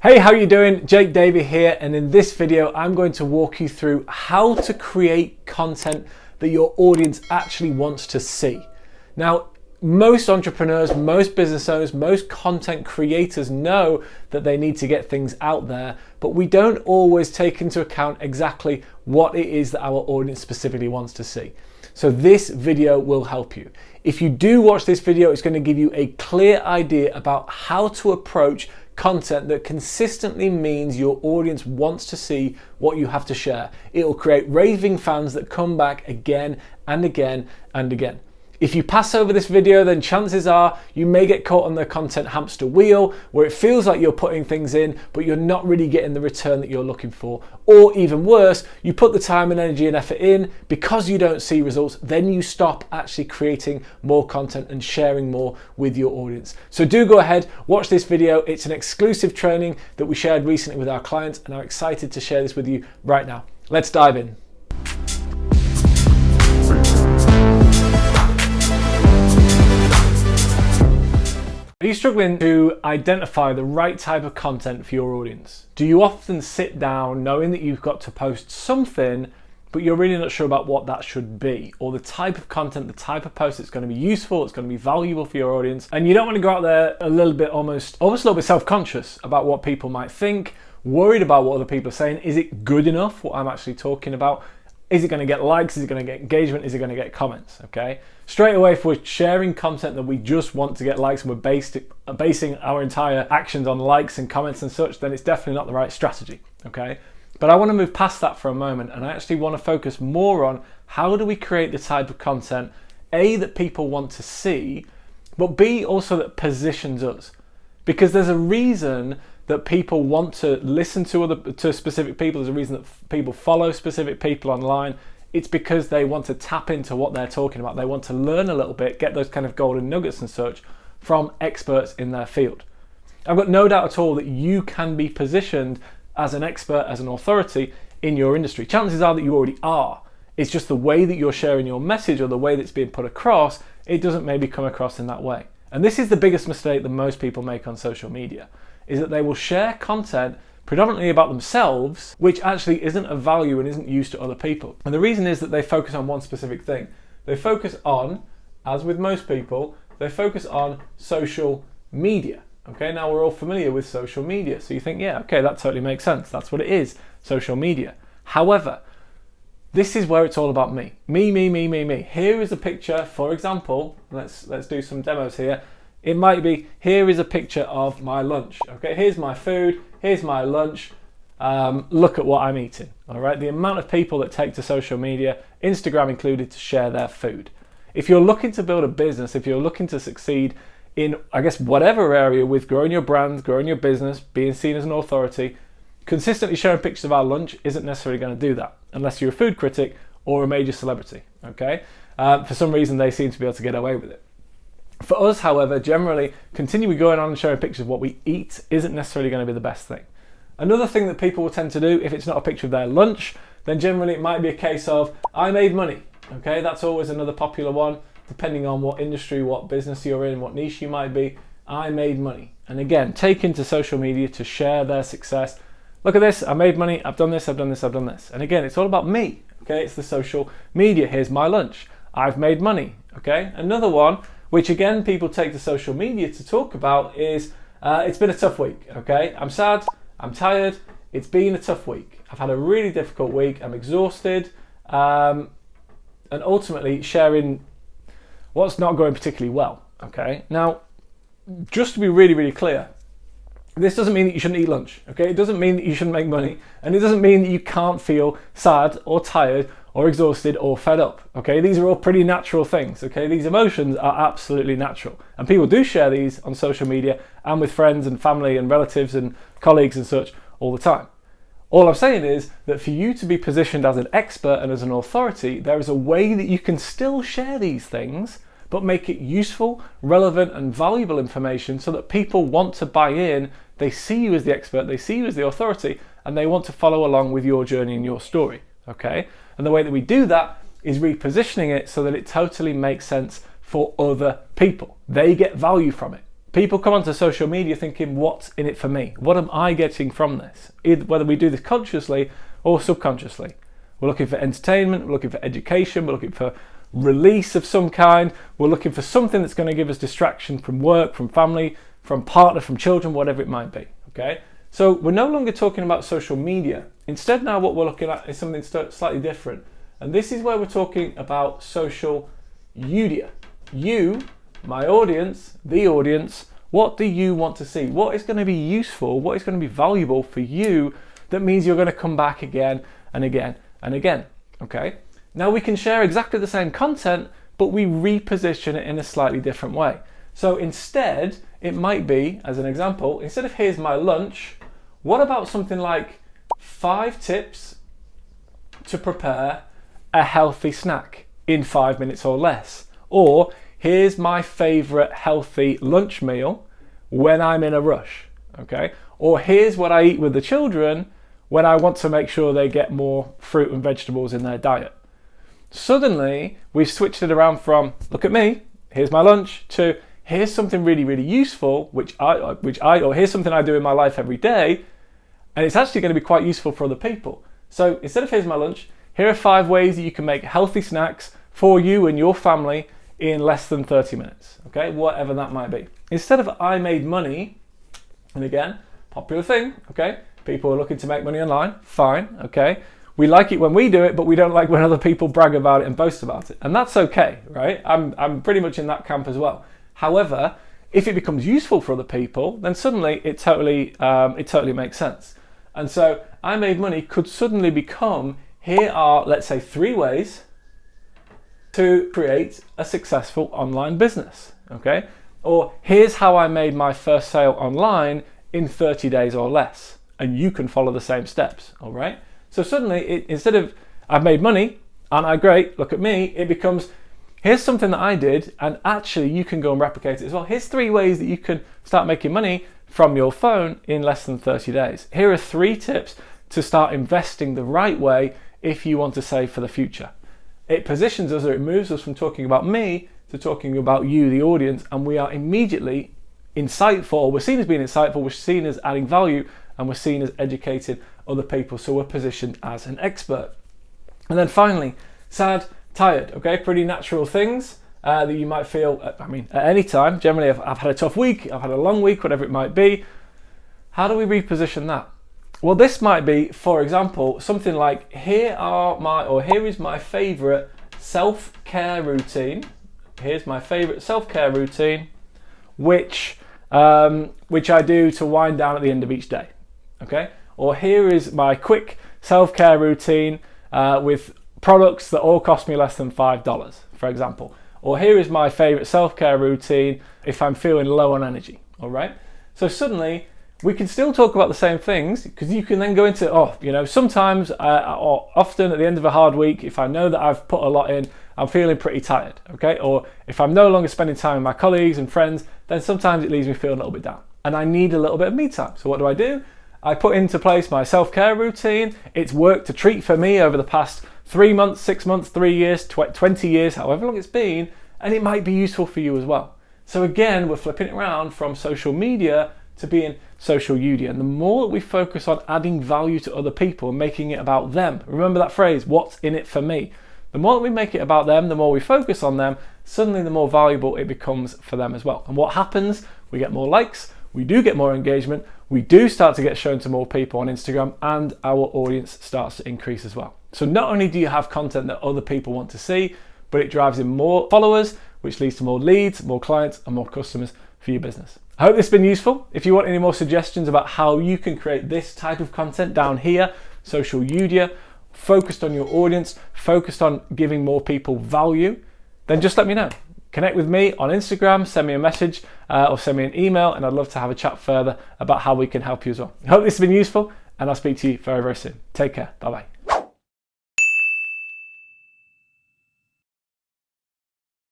Hey, how you doing? Jake Davey here, and in this video I'm going to walk you through how to create content that your audience actually wants to see. Now, most entrepreneurs, most business owners, most content creators know that they need to get things out there, but we don't always take into account exactly what it is that our audience specifically wants to see. So this video will help you. If you do watch this video, it's going to give you a clear idea about how to approach content that consistently means your audience wants to see what you have to share. It'll create raving fans that come back again and again and again. If you pass over this video, then chances are you may get caught on the content hamster wheel where it feels like you're putting things in, but you're not really getting the return that you're looking for. Or even worse, you put the time and energy and effort in because you don't see results, then you stop actually creating more content and sharing more with your audience. So do go ahead, watch this video. It's an exclusive training that we shared recently with our clients, and I'm excited to share this with you right now. Let's dive in. Are you struggling to identify the right type of content for your audience? Do you often sit down knowing that you've got to post something, but you're really not sure about what that should be, or the type of content, the type of post that's going to be useful, it's going to be valuable for your audience, and you don't want to go out there a little bit, almost a little bit self-conscious about what people might think, worried about what other people are saying? Is it good enough, what I'm actually talking about? Is it going to get likes? Is it going to get engagement? Is it going to get comments? Okay. Straight away, if we're sharing content that we just want to get likes and we're basing our entire actions on likes and comments and such, then it's definitely not the right strategy. Okay. But I want to move past that for a moment, and I actually want to focus more on how do we create the type of content, A, that people want to see, but B, also that positions us. Because there's a reason that people want to listen to specific people. There's a reason that people follow specific people online. It's because they want to tap into what they're talking about. They want to learn a little bit, get those kind of golden nuggets and such from experts in their field. I've got no doubt at all that you can be positioned as an expert, as an authority in your industry. Chances are that you already are. It's just the way that you're sharing your message or the way that's being put across, it doesn't maybe come across in that way. And this is the biggest mistake that most people make on social media, is that they will share content predominantly about themselves, which actually isn't of value and isn't used to other people. And the reason is that they focus on one specific thing. They focus on, as with most people, they focus on social media. Okay, now we're all familiar with social media. So you think, yeah, okay, that totally makes sense. That's what it is, social media. However, this is where it's all about me. Me. Here is a picture, for example, let's do some demos here. It might be, here is a picture of my lunch. Okay, here's my food, here's my lunch. Look at what I'm eating. All right, the amount of people that take to social media, Instagram included, to share their food. If you're looking to build a business, if you're looking to succeed in, I guess, whatever area with growing your brand, growing your business, being seen as an authority, consistently sharing pictures of our lunch isn't necessarily going to do that, unless you're a food critic or a major celebrity. Okay, for some reason they seem to be able to get away with it. For us, however, generally, continuing going on and showing pictures of what we eat isn't necessarily going to be the best thing. Another thing that people will tend to do, if it's not a picture of their lunch, then generally it might be a case of, I made money. Okay, that's always another popular one, depending on what industry, what business you're in, what niche you might be. I made money. And again, taken to social media to share their success. Look at this, I made money, I've done this, I've done this, I've done this. And again, it's all about me. Okay, it's the social media. Here's my lunch. I've made money. Okay, another one, which again people take to social media to talk about, is it's been a tough week. Okay, I'm sad, I'm tired, it's been a tough week. I've had a really difficult week, I'm exhausted, and ultimately sharing what's not going particularly well. Okay, now just to be really clear, this doesn't mean that you shouldn't eat lunch. Okay, it doesn't mean that you shouldn't make money, and it doesn't mean that you can't feel sad or tired or exhausted or fed up. Okay, these are all pretty natural things. Okay, these emotions are absolutely natural, and people do share these on social media and with friends and family and relatives and colleagues and such all the time. All I'm saying is that for you to be positioned as an expert and as an authority, there is a way that you can still share these things, but make it useful, relevant and valuable information so that people want to buy in. They see you as the expert, they see you as the authority, and they want to follow along with your journey and your story. Okay, and the way that we do that is repositioning it so that it totally makes sense for other people. They get value from it. people come onto social media thinking, what's in it for me? What am I getting from this? Whether we do this consciously or subconsciously. We're looking for entertainment, we're looking for education, we're looking for release of some kind, we're looking for something that's going to give us distraction from work, from family, from partner, from children, whatever it might be, okay? So we're no longer talking about social media. Instead now what we're looking at is something slightly different. And this is where we're talking about social media. You, my audience, the audience, what do you want to see? What is going to be useful? What is going to be valuable for you that means you're going to come back again and again and again, okay? Now we can share exactly the same content, but we reposition it in a slightly different way. So instead, it might be, as an example, instead of here's my lunch, what about something like 5 tips to prepare a healthy snack in 5 minutes or less? Or here's my favorite healthy lunch meal when I'm in a rush, okay? Or here's what I eat with the children when I want to make sure they get more fruit and vegetables in their diet. Suddenly, we've switched it around from, look at me, here's my lunch, to here's something really, really useful, or here's something I do in my life every day, and it's actually going to be quite useful for other people. So instead of here's my lunch, here are 5 ways that you can make healthy snacks for you and your family in less than 30 minutes, okay? Whatever that might be. Instead of I made money, and again, popular thing, okay? People are looking to make money online, fine, okay? We like it when we do it, but we don't like when other people brag about it and boast about it. And that's okay, right? I'm pretty much in that camp as well. However, if it becomes useful for other people, then suddenly it totally makes sense. And so I made money could suddenly become, here are, let's say, 3 ways to create a successful online business, okay? Or here's how I made my first sale online in 30 days or less. And you can follow the same steps, all right? So suddenly, instead of I've made money, aren't I great, look at me, it becomes here's something that I did and actually you can go and replicate it as well. Here's 3 ways that you can start making money from your phone in less than 30 days. Here are 3 tips to start investing the right way if you want to save for the future. It positions us, or it moves us from talking about me to talking about you, the audience, and we are immediately insightful. We're seen as being insightful, we're seen as adding value, and we're seen as educating other people, so we're positioned as an expert. And then finally, sad, tired, okay? Pretty natural things that you might feel, at any time. Generally, I've had a tough week, I've had a long week, whatever it might be. How do we reposition that? Well, this might be, for example, something like here is my favorite self-care routine. Here's my favorite self-care routine, which I do to wind down at the end of each day, okay? Or here is my quick self-care routine with products that all cost me less than $5, for example. Or here is my favorite self-care routine if I'm feeling low on energy, all right? So suddenly, we can still talk about the same things, because you can then go into, sometimes or often at the end of a hard week, if I know that I've put a lot in, I'm feeling pretty tired, okay? Or if I'm no longer spending time with my colleagues and friends, then sometimes it leaves me feeling a little bit down. And I need a little bit of me time. So what do? I put into place my self-care routine. It's worked a treat for me over the past 3 months, 6 months, 3 years, 20 years, however long it's been, and it might be useful for you as well. So again, we're flipping it around from social media to being social media. And the more that we focus on adding value to other people and making it about them, remember that phrase, what's in it for me? The more that we make it about them, the more we focus on them, suddenly the more valuable it becomes for them as well. And what happens? We get more likes, we do get more engagement, we do start to get shown to more people on Instagram, and our audience starts to increase as well. So not only do you have content that other people want to see, but it drives in more followers, which leads to more leads, more clients, and more customers for your business. I hope this has been useful. If you want any more suggestions about how you can create this type of content down here, social media, focused on your audience, focused on giving more people value, then just let me know. Connect with me on Instagram, send me a message or send me an email, and I'd love to have a chat further about how we can help you as well. I hope this has been useful, and I'll speak to you very, very soon. Take care. Bye-bye.